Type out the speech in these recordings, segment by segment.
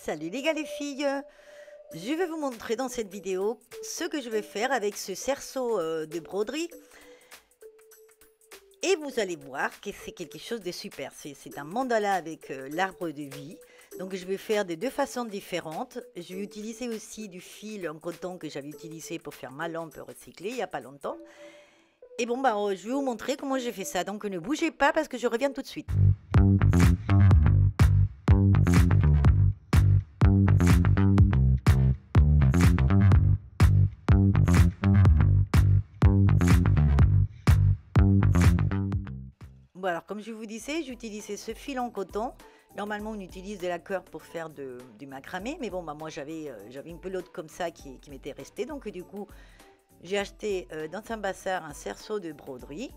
Salut les gars les filles, je vais vous montrer dans cette vidéo ce que je vais faire avec ce cerceau de broderie et vous allez voir que c'est quelque chose de super. C'est un mandala avec l'arbre de vie, donc je vais faire de deux façons différentes. Je vais utiliser aussi du fil en coton que j'avais utilisé pour faire ma lampe recyclée il n'y a pas longtemps. Et bon bah je vais vous montrer comment j'ai fait ça, donc ne bougez pas parce que je reviens tout de suite. Bon alors comme je vous disais, j'utilisais ce fil en coton. Normalement on utilise de la coeur pour faire du macramé, mais bon bah moi j'avais une pelote comme ça qui m'était restée, donc du coup j'ai acheté dans un bazar un cerceau de broderie,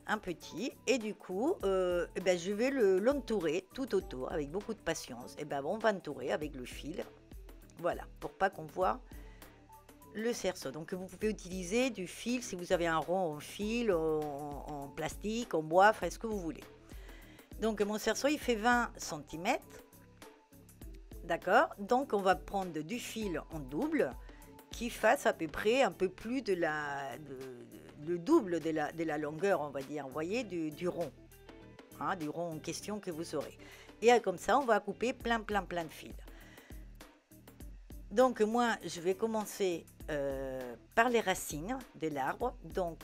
un petit, et du coup je vais l'entourer tout autour avec beaucoup de patience. Et ben bon, on va entourer avec le fil, voilà, pour pas qu'on voit le cerceau. Donc vous pouvez utiliser du fil si vous avez un rond en fil, en plastique, en bois, enfin ce que vous voulez. Donc mon cerceau il fait 20 cm, d'accord. Donc on va prendre du fil en double qui fasse à peu près un peu plus de le double de la longueur, on va dire, vous voyez, du rond, hein, du rond en question que vous aurez. Et comme ça on va couper plein de fils. Donc moi je vais commencer par les racines de l'arbre, donc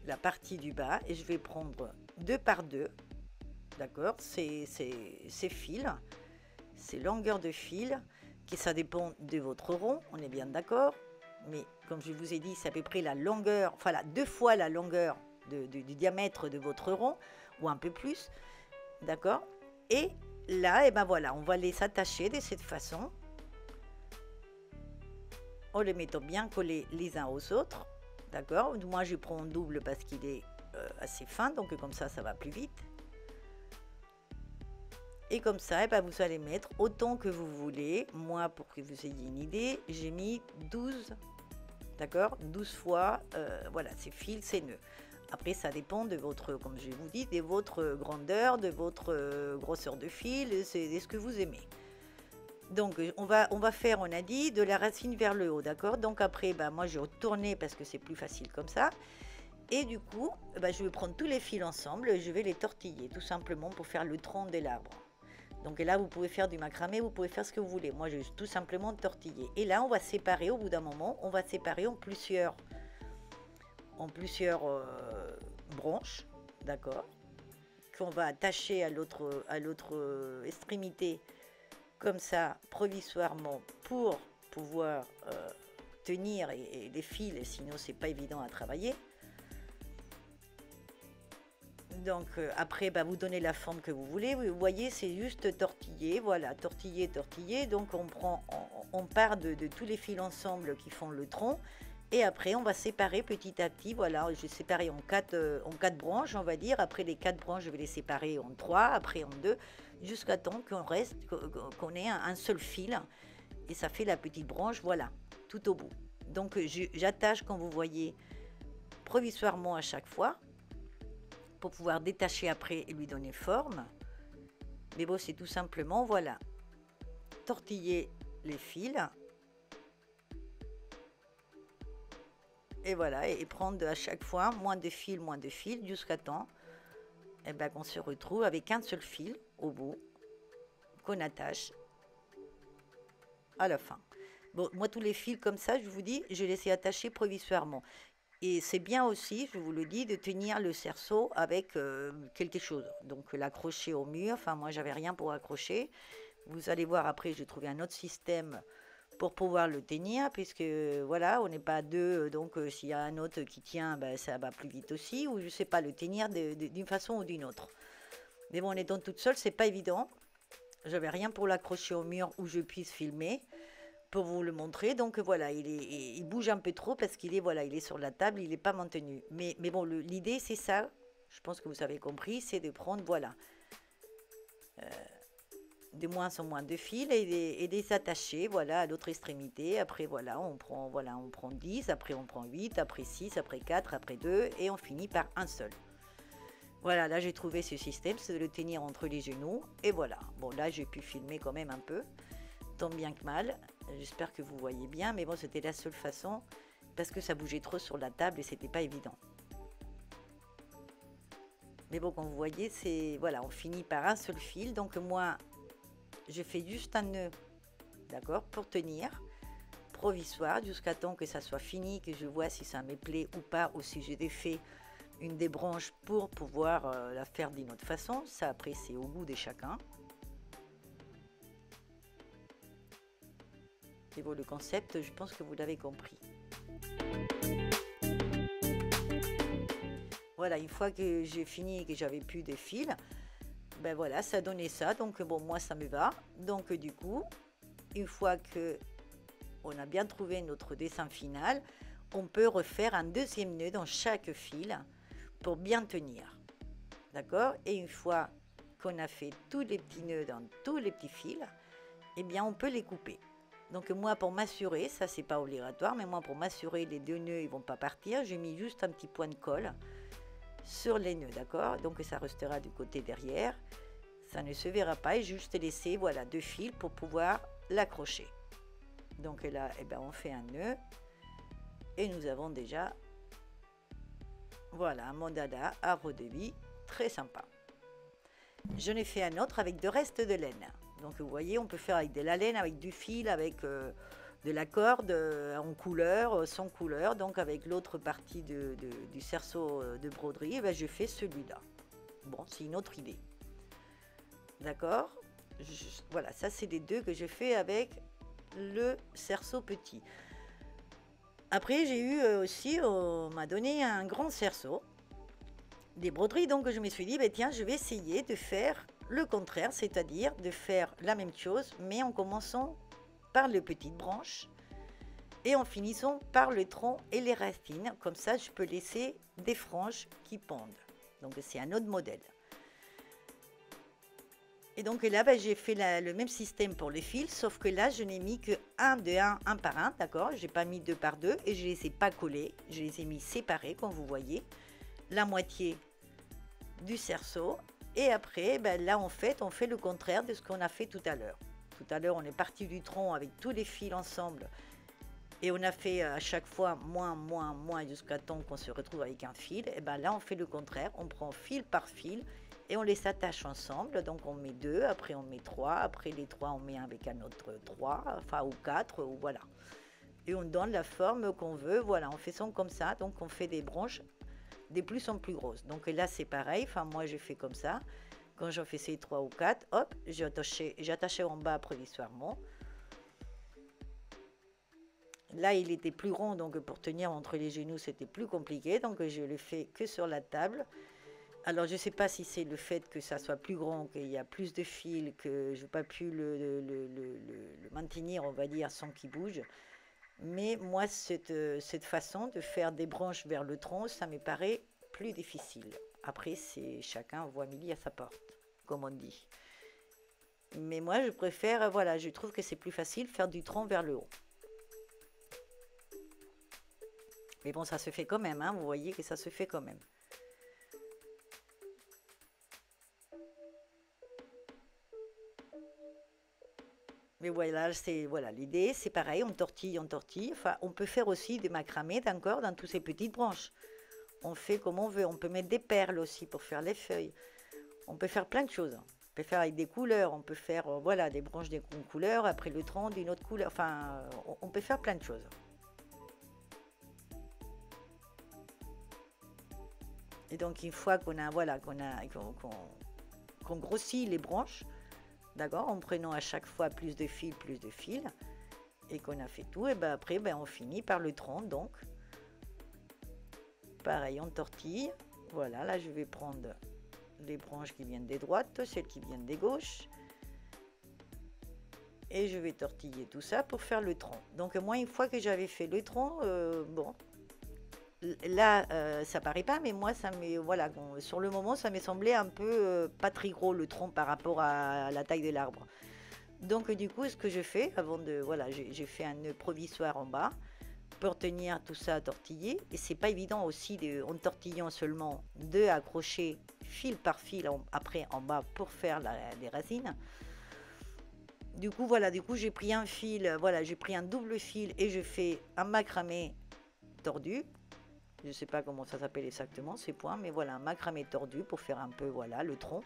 la partie du bas, et je vais prendre 2 par 2, d'accord, ces fils, ces longueurs de fil, qui ça dépend de votre rond, on est bien d'accord, mais comme je vous ai dit, c'est à peu près la longueur, enfin 2 fois la longueur du diamètre de votre rond, ou un peu plus, d'accord. Et là, et ben voilà, on va les attacher de cette façon, en les mettant bien collés les uns aux autres, d'accord. Moi je prends en double parce qu'il est assez fin, donc comme ça va plus vite. Et comme ça, ben vous allez mettre autant que vous voulez. Moi, pour que vous ayez une idée, j'ai mis 12, d'accord, 12 fois, voilà, ces fils, ces nœuds. Après, ça dépend de votre, comme je vous dis, de votre grandeur, de votre grosseur de fil, c'est ce que vous aimez. Donc on va faire, on a dit, de la racine vers le haut, d'accord. Donc après, moi je vais tourner parce que c'est plus facile comme ça. Et du coup, je vais prendre tous les fils ensemble et je vais les tortiller, tout simplement pour faire le tronc de l'arbre. Donc là, vous pouvez faire du macramé, vous pouvez faire ce que vous voulez. Moi, je vais tout simplement tortiller. Et là, on va séparer, au bout d'un moment, on va séparer en plusieurs branches, d'accord, qu'on va attacher à l'autre extrémité, comme ça, provisoirement, pour pouvoir tenir et les fils, sinon c'est pas évident à travailler. Donc après, vous donnez la forme que vous voulez. Vous voyez, c'est juste tortiller, voilà, tortiller. Donc on part de tous les fils ensemble qui font le tronc. Et après, on va séparer petit à petit. Voilà, je vais séparer en quatre branches, on va dire. Après les 4 branches, je vais les séparer en 3, après en 2, jusqu'à temps qu'on ait un seul fil. Et ça fait la petite branche, voilà, tout au bout. Donc j'attache, comme vous voyez, provisoirement à chaque fois, pour pouvoir détacher après et lui donner forme. Mais bon, c'est tout simplement, voilà, tortiller les fils. Et voilà, et prendre à chaque fois moins de fils, jusqu'à temps qu'on se retrouve avec un seul fil au bout, qu'on attache à la fin. Bon, moi, tous les fils comme ça, je vous dis, je les ai attachés provisoirement. Et c'est bien aussi, je vous le dis, de tenir le cerceau avec quelque chose. Donc l'accrocher au mur, enfin moi j'avais rien pour accrocher. Vous allez voir après, j'ai trouvé un autre système pour pouvoir le tenir, puisque voilà, on n'est pas deux, donc s'il y a un autre qui tient, ça va plus vite aussi, ou je sais pas, le tenir d'une façon ou d'une autre. Mais bon, en étant toute seule, c'est pas évident. J'avais rien pour l'accrocher au mur où je puisse filmer, pour vous le montrer. Donc voilà, il bouge un peu trop parce qu'il est, voilà, il est sur la table, il n'est pas maintenu. Mais bon, l'idée c'est ça, je pense que vous avez compris, c'est de prendre, voilà, de moins en moins de fils et les attacher, voilà, à l'autre extrémité. Après voilà, on prend 10, après on prend 8, après 6, après 4, après 2, et on finit par un seul. Voilà, là j'ai trouvé ce système, c'est de le tenir entre les genoux, et voilà. Bon, là j'ai pu filmer quand même un peu. tant bien que mal. J'espère que vous voyez bien, mais bon, c'était la seule façon parce que ça bougeait trop sur la table et c'était pas évident. Mais bon, comme vous voyez, c'est voilà, on finit par un seul fil. Donc moi, je fais juste un nœud, d'accord, pour tenir, provisoire, jusqu'à temps que ça soit fini, que je vois si ça me plaît ou pas, ou si j'ai défait une des branches pour pouvoir la faire d'une autre façon. Ça, après, c'est au goût de chacun. Et bon, le concept, je pense que vous l'avez compris. Voilà, une fois que j'ai fini et que j'avais plus de fils, ben voilà, ça donnait ça. Donc bon, moi ça me va. Donc du coup, une fois que on a bien trouvé notre dessin final, on peut refaire un deuxième nœud dans chaque fil pour bien tenir. D'accord? Et une fois qu'on a fait tous les petits nœuds dans tous les petits fils, eh bien on peut les couper. Donc moi pour m'assurer, ça c'est pas obligatoire, mais moi pour m'assurer les deux nœuds ils vont pas partir, j'ai mis juste un petit point de colle sur les nœuds, d'accord? Donc ça restera du côté derrière, ça ne se verra pas et juste laisser voilà deux fils pour pouvoir l'accrocher. Donc là, eh ben, on fait un nœud et nous avons déjà voilà un mandala à redevie très sympa. J'en ai fait un autre avec de restes de laine. Donc vous voyez, on peut faire avec de la laine, avec du fil, avec de la corde en couleur, sans couleur. Donc avec l'autre partie du cerceau de broderie, eh ben, je fais celui-là. Bon, c'est une autre idée. D'accord? Voilà, ça c'est les deux que je fais avec le cerceau petit. Après, j'ai eu aussi, on m'a donné un grand cerceau, des broderies, donc je me suis dit, bah, tiens, je vais essayer de faire le contraire, c'est-à-dire de faire la même chose, mais en commençant par les petites branches et en finissant par le tronc et les racines. Comme ça, je peux laisser des franges qui pendent. Donc, c'est un autre modèle. Et donc là, ben, j'ai fait le même système pour les fils, sauf que là, je n'ai mis que un par un, d'accord? Je n'ai pas mis deux par deux et je ne les ai pas collés. Je les ai mis séparés, comme vous voyez. La moitié du cerceau. Et après, ben, là, en fait, on fait le contraire de ce qu'on a fait tout à l'heure. Tout à l'heure, on est parti du tronc avec tous les fils ensemble. Et on a fait à chaque fois moins, jusqu'à temps qu'on se retrouve avec un fil. Et ben là, on fait le contraire. On prend fil par fil et on les attache ensemble. Donc on met deux, après on met trois, après les trois on met un avec un autre trois, enfin ou quatre, ou voilà. Et on donne la forme qu'on veut, voilà, on fait ça comme ça. Donc on fait des branches de plus en plus grosses. Donc là c'est pareil, enfin moi je fais comme ça. Quand j'en faisais trois ou quatre, hop, j'attachais en bas provisoirement. Là, il était plus rond, donc pour tenir entre les genoux, c'était plus compliqué. Donc, je le fais que sur la table. Alors, je ne sais pas si c'est le fait que ça soit plus grand, qu'il y a plus de fils, que je n'ai pas pu le maintenir, on va dire, sans qu'il bouge. Mais moi, cette façon de faire des branches vers le tronc, ça me paraît plus difficile. Après, c'est chacun voit midi à sa porte, comme on dit. Mais moi, je préfère, voilà, je trouve que c'est plus facile faire du tronc vers le haut. Mais bon, ça se fait quand même, hein, vous voyez que ça se fait quand même. Mais voilà, voilà, l'idée, c'est pareil, on tortille. Enfin, on peut faire aussi des macramés, d'accord, dans toutes ces petites branches. On fait comme on veut. On peut mettre des perles aussi pour faire les feuilles. On peut faire plein de choses. On peut faire avec des couleurs. On peut faire, voilà, des branches d'une couleur, après le tronc d'une autre couleur. Enfin, on peut faire plein de choses. Et donc, une fois qu'on a, voilà, qu'on grossit les branches, d'accord, en prenant à chaque fois plus de fils, et qu'on a fait tout, et ben après, ben, on finit par le tronc, donc. Pareil, on tortille. Voilà, là, je vais prendre les branches qui viennent des droites, celles qui viennent des gauches. Et je vais tortiller tout ça pour faire le tronc. Donc, moi, une fois que j'avais fait le tronc, bon... Là, ça paraît pas, mais moi, voilà, sur le moment, ça m'est semblé un peu pas très gros le tronc par rapport à la taille de l'arbre. Donc, du coup, ce que je fais, voilà, j'ai fait un nœud provisoire en bas pour tenir tout ça tortillé. Et c'est pas évident aussi, en tortillant seulement, de accrocher fil par fil après en bas pour faire les racines. Du coup, voilà, du coup, j'ai pris un fil, voilà, j'ai pris un double fil et je fais un macramé tordu. Je ne sais pas comment ça s'appelle exactement, ces points, mais voilà, un macramé tordu pour faire un peu, voilà, le tronc.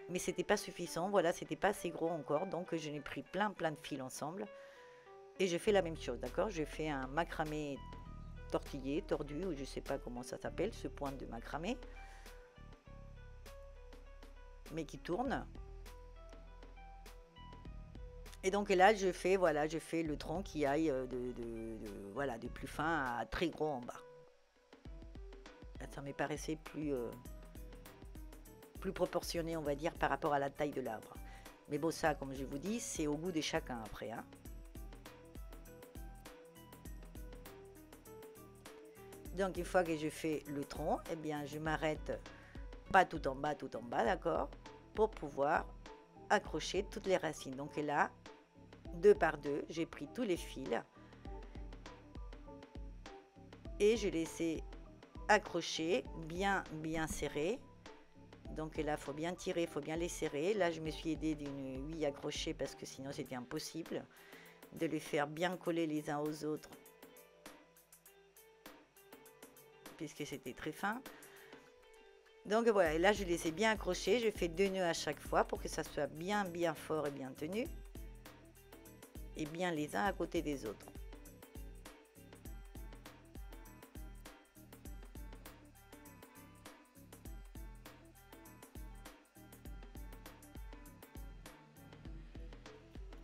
Mais c'était pas suffisant, voilà, c'était pas assez gros encore, donc je n'ai pris plein de fils ensemble. Et je fais la même chose, d'accord? Je fais un macramé tortillé, tordu, ou je sais pas comment ça s'appelle, ce point de macramé. Mais qui tourne. Et donc là, je fais, voilà, je fais le tronc qui aille voilà, de plus fin à très gros en bas. Ça me paraissait plus proportionné, on va dire, par rapport à la taille de l'arbre. Mais bon, ça, comme je vous dis, c'est au goût de chacun après, hein. Donc, une fois que je fais le tronc, eh bien, je m'arrête pas tout en bas, d'accord, pour pouvoir accrocher toutes les racines. Donc là, 2 par 2, j'ai pris tous les fils et je laissé accrocher bien serré. Donc là, il faut bien tirer, il faut bien les serrer. Là, je me suis aidée d'une huile accrochée parce que sinon, c'était impossible de les faire bien coller les uns aux autres puisque c'était très fin. Donc voilà, et là, je les ai bien accrochés. Je fais 2 nœuds à chaque fois pour que ça soit bien fort et bien tenu. Et bien les uns à côté des autres.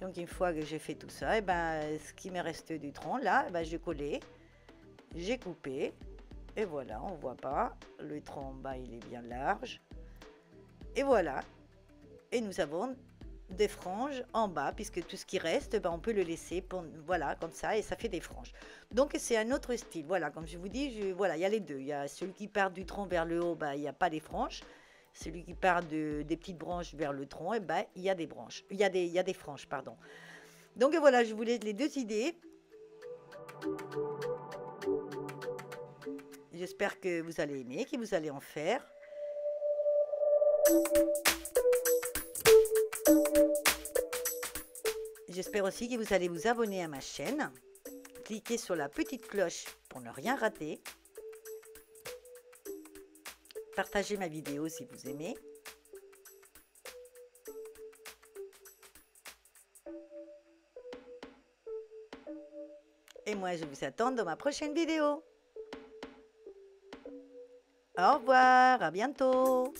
Donc une fois que j'ai fait tout ça, et ben, ce qui me reste du tronc, là, ben, je collais, j'ai coupé, et voilà, on voit pas, le tronc en bas il est bien large, et voilà, et nous avons des franges en bas, puisque tout ce qui reste, ben, on peut le laisser, pour, voilà, comme ça, et ça fait des franges. Donc c'est un autre style, voilà, comme je vous dis, voilà, il y a les deux, il y a celui qui part du tronc vers le haut, ben, il n'y a pas des franges. Celui qui part des petites branches vers le tronc, et ben, il y a des branches, il y a des franges, pardon. Donc voilà, je vous laisse les 2 idées. J'espère que vous allez aimer, que vous allez en faire. J'espère aussi que vous allez vous abonner à ma chaîne. Cliquez sur la petite cloche pour ne rien rater. Partagez ma vidéo si vous aimez. Et moi, je vous attends dans ma prochaine vidéo. Au revoir, à bientôt.